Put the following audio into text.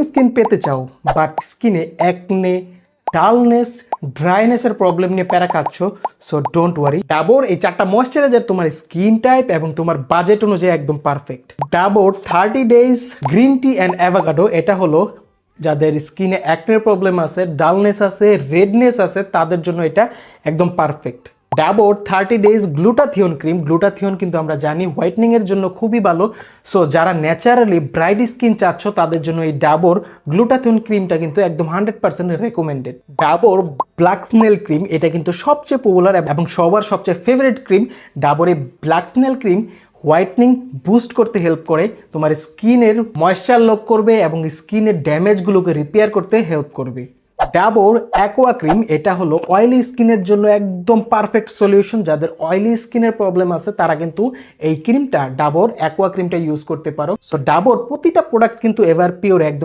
Skin পেতে চাও but স্কিনে একনে, ডালনেস, ড্রাইনেসের প্রবলেম নিয়ে প্যারা খাচ্ছ, সো ডোন্ট ওয়ারি। ডাবর এই 4টা ময়েশ্চারাইজার তোমার স্কিন টাইপ এবং তোমার বাজেট অনুযায়ী একদম perfect. Dabur 30 days green tea and avocado, এটা হলো যাদের স্কিনে অ্যাকনের প্রবলেম আছে, ডালনেস আছে, রেডনেস আছে, তাদের জন্য এটা একদম perfect. Dabur 30 days glutathione cream, glutathione কিন্তু আমরা জানি হোয়াইটনিং এর জন্য খুবই ভালো। সো যারা ন্যাচারালি ব্রাইট স্কিন চাচ্ছ তাদের জন্য এই ডাবর গ্লুটাথিয়ন ক্রিমটা কিন্তু একদম 100% recommended. Dabur black snail cream, এটা কিন্তু সবচেয়ে পপুলার এবং সবার সবচেয়ে ফেভারিট ক্রিম। ডাবর এই black snail cream whitening boost করতে হেল্প করে, তোমার স্কিনের ময়েশ্চার লক করবে এবং স্কিনের ড্যামেজগুলোকে রিপেয়ার করতে হেল্প করবে। ডাবর অ্যাকোয়া ক্রিম, এটা হলো অয়েলি স্কিনের জন্য একদম পারফেক্ট সলিউশন। যাদের অয়েলি স্কিনের প্রবলেম আছে তারা কিন্তু এই ক্রিমটা, ডাবর অ্যাকোয়া ক্রিমটা ইউজ করতে পারো। সো ডাবর প্রতিটা প্রোডাক্ট কিন্তু এভার পিওর একদম